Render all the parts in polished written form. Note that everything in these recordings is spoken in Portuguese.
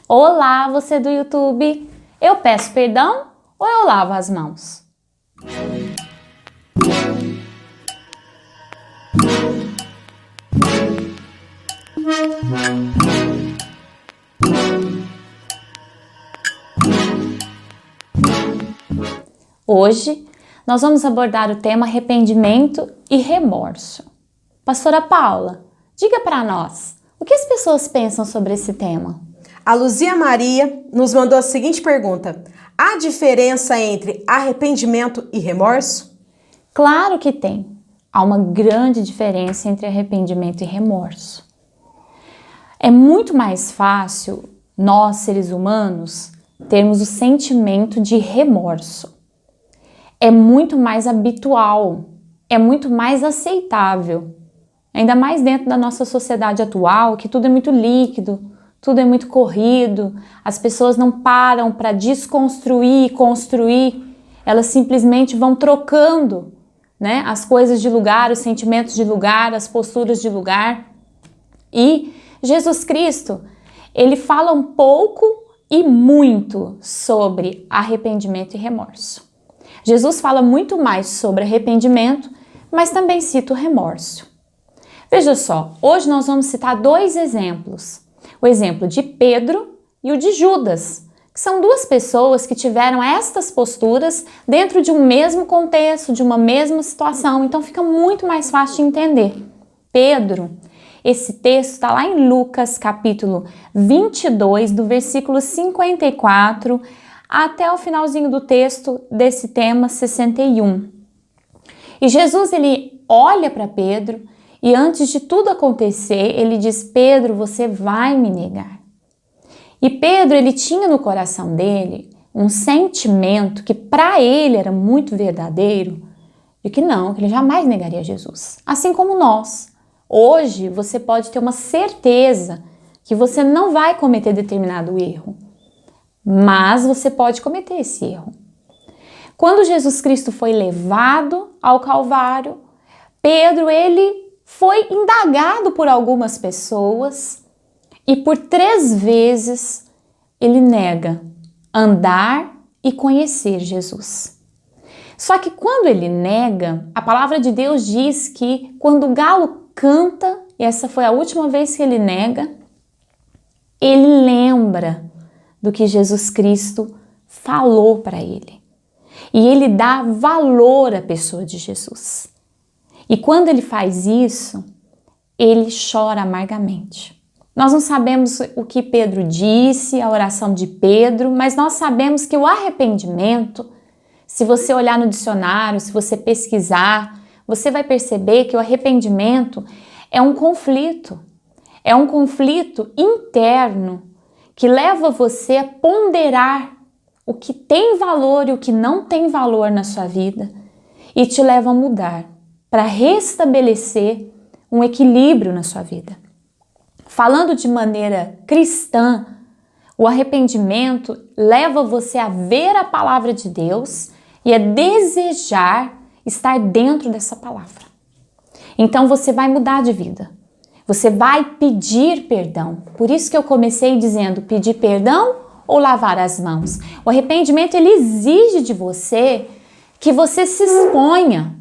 Olá, você do YouTube! Eu peço perdão ou eu lavo as mãos? Hoje nós vamos abordar o tema arrependimento e remorso. Pastora Paula, diga para nós, o que as pessoas pensam sobre esse tema? A Luzia Maria nos mandou a seguinte pergunta: há diferença entre arrependimento e remorso? Claro que tem. Há uma grande diferença entre arrependimento e remorso. É muito mais fácil nós, seres humanos, termos o sentimento de remorso. É muito mais habitual, é muito mais aceitável. Ainda mais dentro da nossa sociedade atual, que tudo é muito líquido, tudo é muito corrido, as pessoas não param para desconstruir e construir, elas simplesmente vão trocando, né, as coisas de lugar, os sentimentos de lugar, as posturas de lugar. E Jesus Cristo, ele fala um pouco e muito sobre arrependimento e remorso. Jesus fala muito mais sobre arrependimento, mas também cita o remorso. Veja só, hoje nós vamos citar dois exemplos. O exemplo de Pedro e o de Judas, que são duas pessoas que tiveram estas posturas dentro de um mesmo contexto, de uma mesma situação, então fica muito mais fácil de entender. Pedro, esse texto está lá em Lucas capítulo 22, do versículo 54 até o finalzinho do texto desse tema 61. E Jesus, ele olha para Pedro e antes de tudo acontecer, ele diz: Pedro, você vai me negar. E Pedro, ele tinha no coração dele um sentimento que para ele era muito verdadeiro, de que não, que ele jamais negaria Jesus. Assim como nós. Hoje você pode ter uma certeza que você não vai cometer determinado erro, mas você pode cometer esse erro. Quando Jesus Cristo foi levado ao Calvário, Pedro, ele foi indagado por algumas pessoas e por 3 vezes ele nega andar e conhecer Jesus. Só que quando ele nega, a palavra de Deus diz que quando o galo canta, e essa foi a última vez que ele nega, ele lembra do que Jesus Cristo falou para ele. E ele dá valor à pessoa de Jesus. E quando ele faz isso, ele chora amargamente. Nós não sabemos o que Pedro disse, a oração de Pedro, mas nós sabemos que o arrependimento, se você olhar no dicionário, se você pesquisar, você vai perceber que o arrependimento é um conflito interno que leva você a ponderar o que tem valor e o que não tem valor na sua vida e te leva a mudar, para restabelecer um equilíbrio na sua vida. Falando de maneira cristã, o arrependimento leva você a ver a palavra de Deus e a desejar estar dentro dessa palavra. Então você vai mudar de vida. Você vai pedir perdão. Por isso que eu comecei dizendo pedir perdão ou lavar as mãos. O arrependimento, ele exige de você que você se exponha,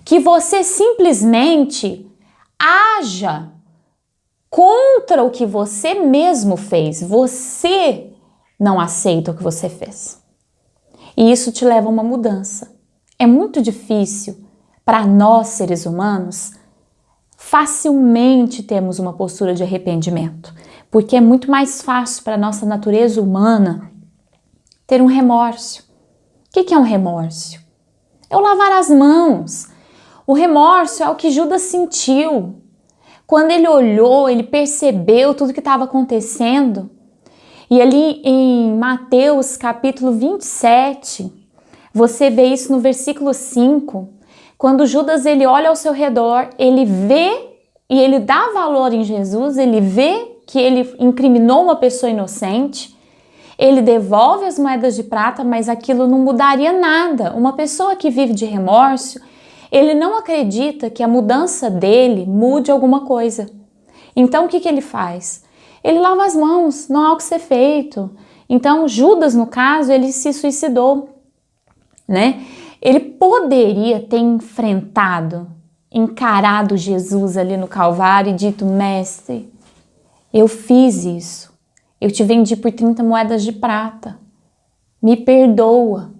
que você simplesmente haja contra o que você mesmo fez. Você não aceita o que você fez. E isso te leva a uma mudança. É muito difícil para nós, seres humanos, facilmente termos uma postura de arrependimento, porque é muito mais fácil para a nossa natureza humana ter um remorso. O que é um remorso? É o lavar as mãos. O remorso é o que Judas sentiu. Quando ele olhou, ele percebeu tudo que estava acontecendo. E ali em Mateus capítulo 27, você vê isso no versículo 5. Quando Judas, ele olha ao seu redor, ele vê e ele dá valor em Jesus, ele vê que ele incriminou uma pessoa inocente, ele devolve as moedas de prata, mas aquilo não mudaria nada. Uma pessoa que vive de remorso, ele não acredita que a mudança dele mude alguma coisa. Então o que ele faz? ele lava as mãos, não há o que ser feito. Então, Judas, no caso, ele se suicidou, né? Ele poderia ter encarado Jesus ali no Calvário e dito: mestre, eu fiz isso, eu te vendi por 30 moedas de prata, me perdoa.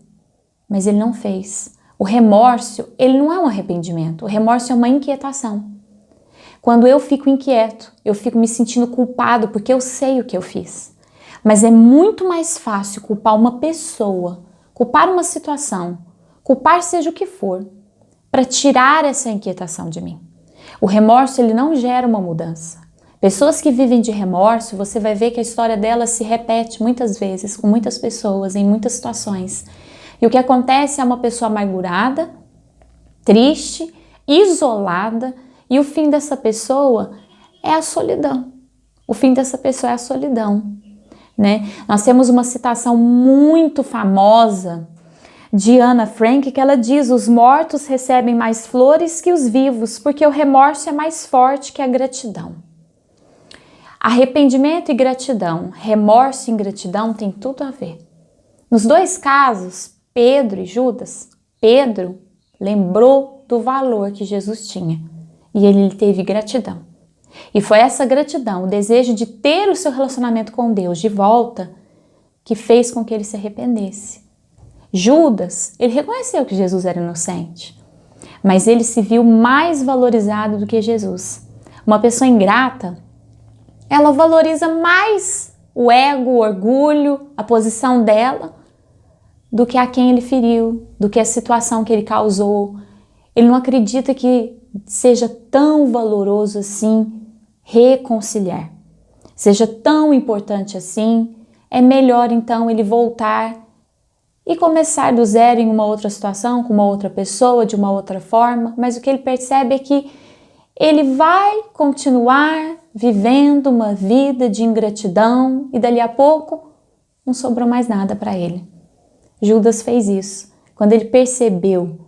Mas ele não fez. O remorso, ele não é um arrependimento, o remorso é uma inquietação. Quando eu fico inquieto, eu fico me sentindo culpado porque eu sei o que eu fiz. Mas é muito mais fácil culpar uma pessoa, culpar uma situação, culpar seja o que for, para tirar essa inquietação de mim. O remorso, ele não gera uma mudança. Pessoas que vivem de remorso, você vai ver que a história delas se repete muitas vezes, com muitas pessoas, em muitas situações. E o que acontece é uma pessoa amargurada, triste, isolada, e o fim dessa pessoa é a solidão. O fim dessa pessoa é a solidão, né? Nós temos uma citação muito famosa de Ana Frank, que ela diz: os mortos recebem mais flores que os vivos, porque o remorso é mais forte que a gratidão. Arrependimento e gratidão, remorso e ingratidão tem tudo a ver. Nos dois casos, Pedro e Judas, Pedro lembrou do valor que Jesus tinha e ele teve gratidão. E foi essa gratidão, o desejo de ter o seu relacionamento com Deus de volta, que fez com que ele se arrependesse. Judas, ele reconheceu que Jesus era inocente, mas ele se viu mais valorizado do que Jesus. Uma pessoa ingrata, ela valoriza mais o ego, o orgulho, a posição dela, do que a quem ele feriu, do que a situação que ele causou. Ele não acredita que seja tão valoroso assim reconciliar, seja tão importante assim. É melhor então ele voltar e começar do zero em uma outra situação, com uma outra pessoa, de uma outra forma, mas o que ele percebe é que ele vai continuar vivendo uma vida de ingratidão e dali a pouco não sobrou mais nada para ele. Judas fez isso. Quando ele percebeu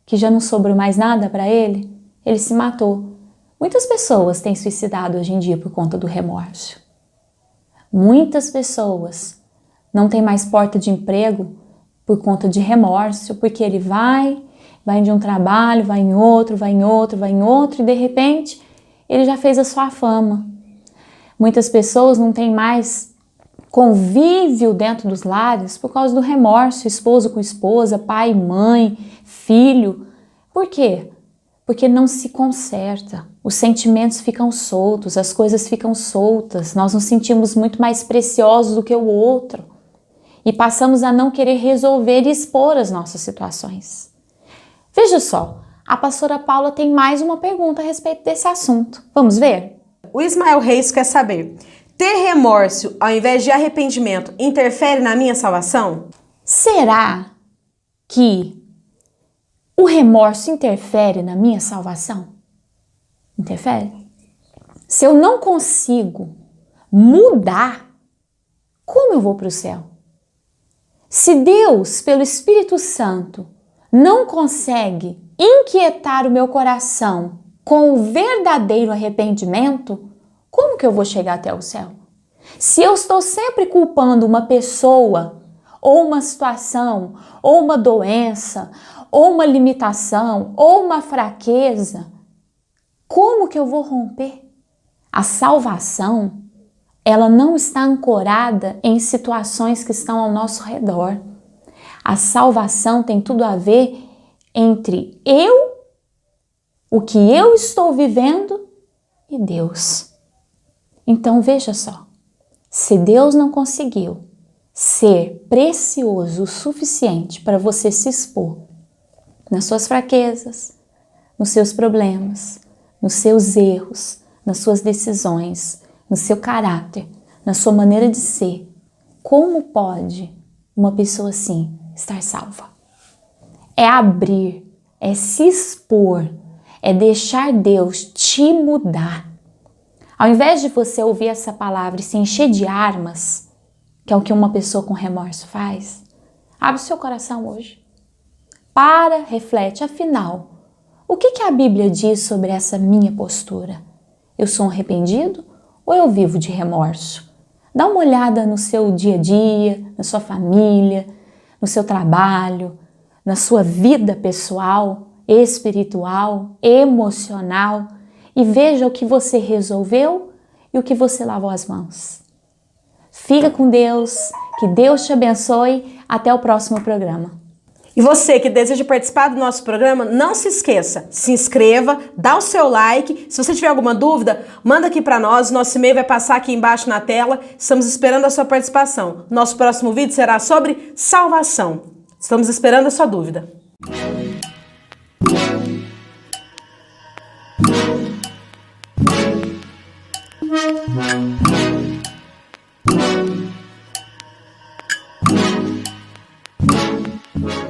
que já não sobrou mais nada para ele, ele se matou. Muitas pessoas têm suicidado hoje em dia por conta do remorso. Muitas pessoas não têm mais porta de emprego por conta de remorso, porque ele vai de um trabalho, vai em outro, e de repente ele já fez a sua fama. Muitas pessoas não têm mais convívio dentro dos lares por causa do remorso, esposo com esposa, pai, mãe, filho. Por quê? Porque não se conserta, os sentimentos ficam soltos, as coisas ficam soltas, nós nos sentimos muito mais preciosos do que o outro e passamos a não querer resolver e expor as nossas situações. Veja só, a pastora Paula tem mais uma pergunta a respeito desse assunto. Vamos ver? O Ismael Reis quer saber: ter remorso ao invés de arrependimento interfere na minha salvação? Será que o remorso interfere na minha salvação? Interfere? Se eu não consigo mudar, como eu vou para o céu? Se Deus, pelo Espírito Santo, não consegue inquietar o meu coração com o verdadeiro arrependimento, como que eu vou chegar até o céu? Se eu estou sempre culpando uma pessoa, ou uma situação, ou uma doença, ou uma limitação, ou uma fraqueza, como que eu vou romper? A salvação, ela não está ancorada em situações que estão ao nosso redor. A salvação tem tudo a ver entre o que eu estou vivendo e Deus. Então veja só, se Deus não conseguiu ser precioso o suficiente para você se expor nas suas fraquezas, nos seus problemas, nos seus erros, nas suas decisões, no seu caráter, na sua maneira de ser, como pode uma pessoa assim estar salva? É abrir, é se expor, é deixar Deus te mudar. Ao invés de você ouvir essa palavra e se encher de armas, que é o que uma pessoa com remorso faz, abre o seu coração hoje. Para, reflete, afinal, o que a Bíblia diz sobre essa minha postura? Eu sou um arrependido ou eu vivo de remorso? Dá uma olhada no seu dia a dia, na sua família, no seu trabalho, na sua vida pessoal, espiritual, emocional e veja o que você resolveu e o que você lavou as mãos. Fica com Deus, que Deus te abençoe. Até o próximo programa. E você que deseja participar do nosso programa, não se esqueça, se inscreva, dá o seu like. Se você tiver alguma dúvida, manda aqui para nós, nosso e-mail vai passar aqui embaixo na tela. Estamos esperando a sua participação. Nosso próximo vídeo será sobre salvação. Estamos esperando a sua dúvida.